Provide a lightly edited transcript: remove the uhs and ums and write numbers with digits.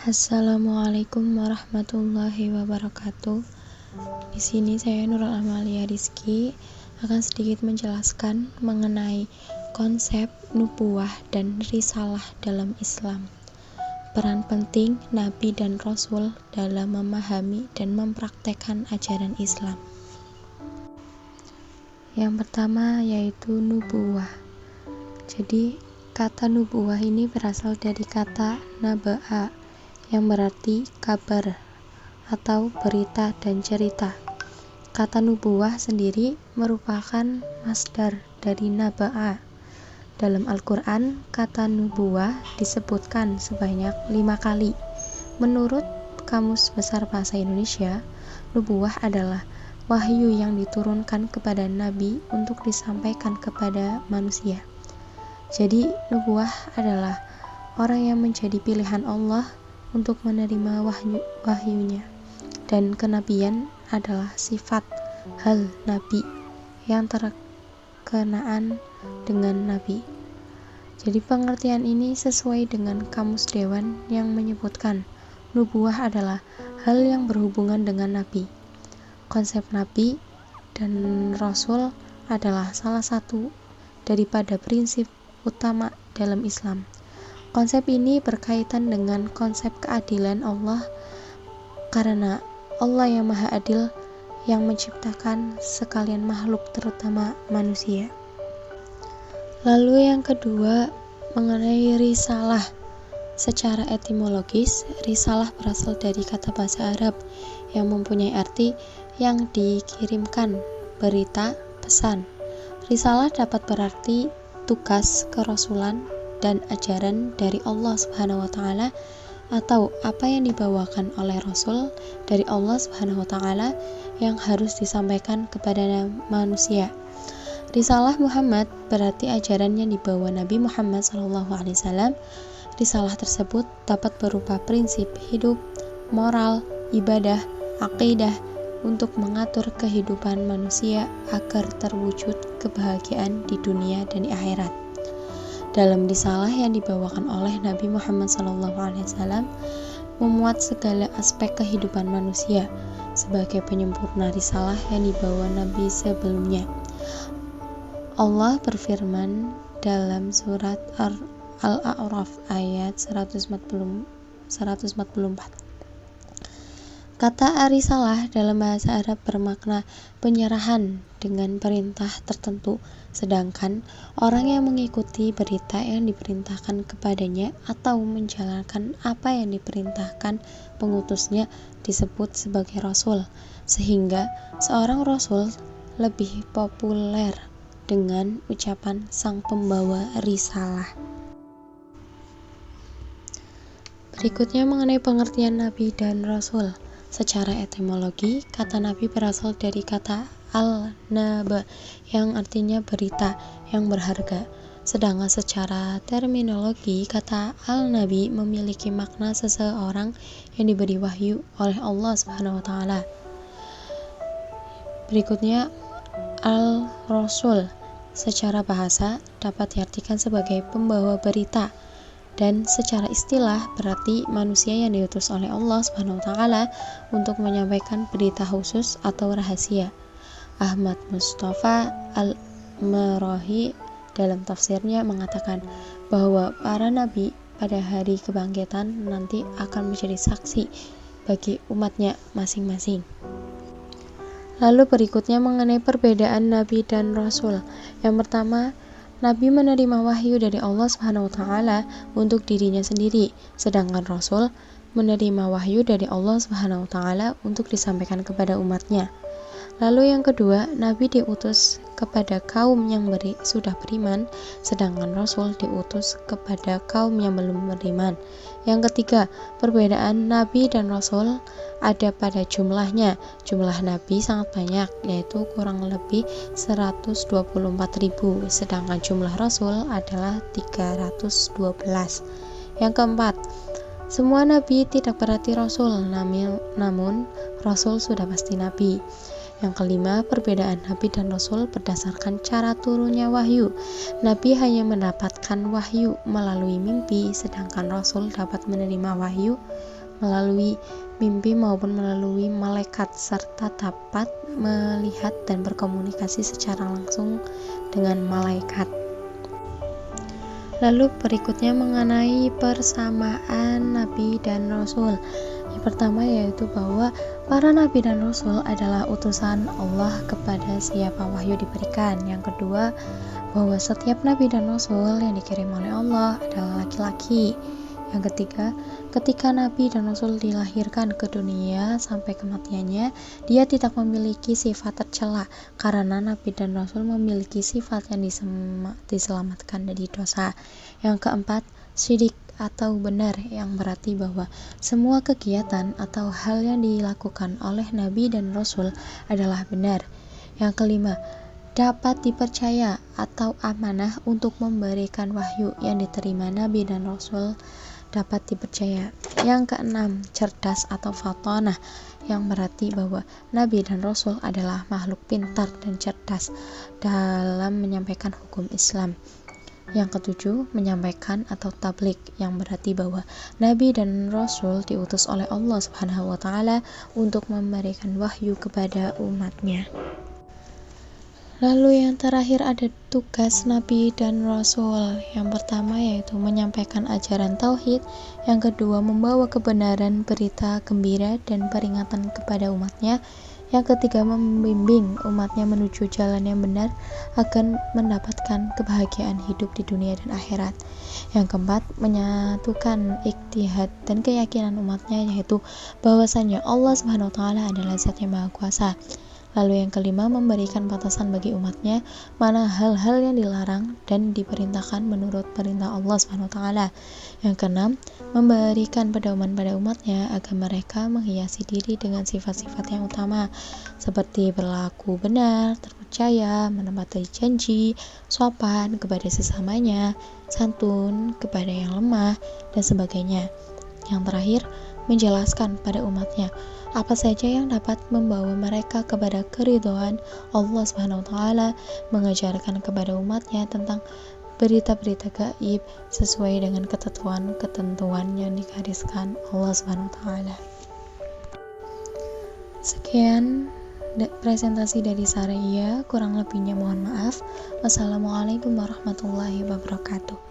Assalamualaikum warahmatullahi wabarakatuh. Di sini saya Nurul Amalia Rizky akan sedikit menjelaskan mengenai konsep nubuwah dan risalah dalam Islam. Peran penting Nabi dan Rasul dalam memahami dan mempraktekkan ajaran Islam. Yang pertama yaitu nubuwah. Jadi kata nubuwah ini berasal dari kata naba'a, yang berarti kabar atau berita dan cerita. Kata nubuwah sendiri merupakan masdar dari naba'a. Dalam Al-Quran, kata nubuwah disebutkan sebanyak 5 kali. Menurut Kamus Besar Bahasa Indonesia, nubuwah adalah wahyu yang diturunkan kepada Nabi untuk disampaikan kepada manusia. Jadi, nubuwah adalah orang yang menjadi pilihan Allah untuk menerima wahyunya, dan kenabian adalah sifat hal Nabi yang terkenaan dengan Nabi. Jadi pengertian ini sesuai dengan Kamus Dewan yang menyebutkan nubuwah adalah hal yang berhubungan dengan Nabi. Konsep Nabi dan Rasul adalah salah satu daripada prinsip utama dalam Islam. Konsep ini berkaitan dengan konsep keadilan Allah, karena Allah yang Maha Adil yang menciptakan sekalian makhluk, terutama manusia. Lalu yang kedua, mengenai risalah. Secara etimologis, risalah berasal dari kata bahasa Arab yang mempunyai arti yang dikirimkan, berita, pesan. Risalah dapat berarti tugas, kerasulan, dan ajaran dari Allah Subhanahu wa Ta'ala, atau apa yang dibawakan oleh Rasul dari Allah Subhanahu wa Ta'ala yang harus disampaikan kepada manusia. Risalah Muhammad berarti ajaran yang dibawa Nabi Muhammad SAW. Risalah tersebut dapat berupa prinsip hidup, moral, ibadah, akidah untuk mengatur kehidupan manusia agar terwujud kebahagiaan di dunia dan di akhirat. Dalam risalah yang dibawakan oleh Nabi Muhammad SAW memuat segala aspek kehidupan manusia sebagai penyempurna risalah yang dibawa Nabi sebelumnya. Allah berfirman dalam surat Al-A'raf ayat 144. Kata risalah dalam bahasa Arab bermakna penyerahan dengan perintah tertentu, sedangkan orang yang mengikuti berita yang diperintahkan kepadanya atau menjalankan apa yang diperintahkan pengutusnya disebut sebagai rasul, sehingga seorang rasul lebih populer dengan ucapan sang pembawa risalah. Berikutnya mengenai pengertian Nabi dan Rasul. Secara etimologi, kata Nabi berasal dari kata al-naba yang artinya berita yang berharga. Sedangkan secara terminologi, kata al-nabi memiliki makna seseorang yang diberi wahyu oleh Allah Subhanahu wa Ta'ala. Berikutnya, al-rasul. Secara bahasa dapat diartikan sebagai pembawa berita, dan secara istilah berarti manusia yang diutus oleh Allah Subhanahu wa Ta'ala untuk menyampaikan berita khusus atau rahasia. Ahmad Mustafa Al-Marahi dalam tafsirnya mengatakan bahwa para nabi pada hari kebangkitan nanti akan menjadi saksi bagi umatnya masing-masing. Lalu berikutnya mengenai perbedaan Nabi dan Rasul. Yang pertama, Nabi menerima wahyu dari Allah Subhanahu wa Ta'ala untuk dirinya sendiri, sedangkan Rasul menerima wahyu dari Allah Subhanahu wa Ta'ala untuk disampaikan kepada umatnya. Lalu yang kedua, Nabi diutus kepada kaum yang sudah beriman, sedangkan Rasul diutus kepada kaum yang belum beriman. Yang ketiga, perbedaan Nabi dan Rasul ada pada jumlahnya. Jumlah Nabi sangat banyak, yaitu kurang lebih 124.000, sedangkan jumlah Rasul adalah 312. Yang keempat, semua Nabi tidak berarti Rasul, namun Rasul sudah pasti Nabi. Yang kelima, perbedaan Nabi dan Rasul berdasarkan cara turunnya wahyu. Nabi hanya mendapatkan wahyu melalui mimpi, sedangkan Rasul dapat menerima wahyu melalui mimpi maupun melalui malaikat, serta dapat melihat dan berkomunikasi secara langsung dengan malaikat. Lalu berikutnya mengenai persamaan Nabi dan Rasul. Yang pertama yaitu bahwa para Nabi dan Rasul adalah utusan Allah kepada siapa wahyu diberikan. Yang kedua, bahwa setiap Nabi dan Rasul yang dikirim oleh Allah adalah laki-laki. Yang ketiga, ketika Nabi dan Rasul dilahirkan ke dunia sampai kematiannya, dia tidak memiliki sifat tercela karena Nabi dan Rasul memiliki sifat yang diselamatkan dari dosa. Yang keempat, syidik atau benar, yang berarti bahwa semua kegiatan atau hal yang dilakukan oleh Nabi dan Rasul adalah benar. Yang kelima, dapat dipercaya atau amanah untuk memberikan wahyu yang diterima Nabi dan Rasul dapat dipercaya. Yang keenam, cerdas atau fatonah, yang berarti bahwa Nabi dan Rasul adalah makhluk pintar dan cerdas dalam menyampaikan hukum Islam. Yang ketujuh, menyampaikan atau tablik, yang berarti bahwa Nabi dan Rasul diutus oleh Allah Subhanahu wa Ta'ala untuk memberikan wahyu kepada umatnya. Lalu yang terakhir ada tugas Nabi dan Rasul. Yang pertama yaitu menyampaikan ajaran tauhid, yang kedua membawa kebenaran, berita gembira dan peringatan kepada umatnya, yang ketiga membimbing umatnya menuju jalan yang benar agar mendapatkan kebahagiaan hidup di dunia dan akhirat. Yang keempat, menyatukan ijtihad dan keyakinan umatnya, yaitu bahwasanya Allah Subhanahu wa Ta'ala adalah Zat yang Maha Kuasa. Lalu yang kelima, memberikan batasan bagi umatnya mana hal-hal yang dilarang dan diperintahkan menurut perintah Allah Subhanahu wa Ta'ala. Yang keenam, memberikan pedoman pada umatnya agar mereka menghiasi diri dengan sifat-sifat yang utama seperti berlaku benar, terpercaya, menepati janji, sopan kepada sesamanya, santun kepada yang lemah, dan sebagainya. Yang terakhir, menjelaskan pada umatnya apa saja yang dapat membawa mereka kepada keridhaan Allah Subhanahu wa Ta'ala, mengajarkan kepada umatnya tentang berita-berita gaib sesuai dengan ketentuan yang digariskan Allah Subhanahu wa Ta'ala. Sekian presentasi dari Saria, kurang lebihnya mohon maaf. Wassalamualaikum warahmatullahi wabarakatuh.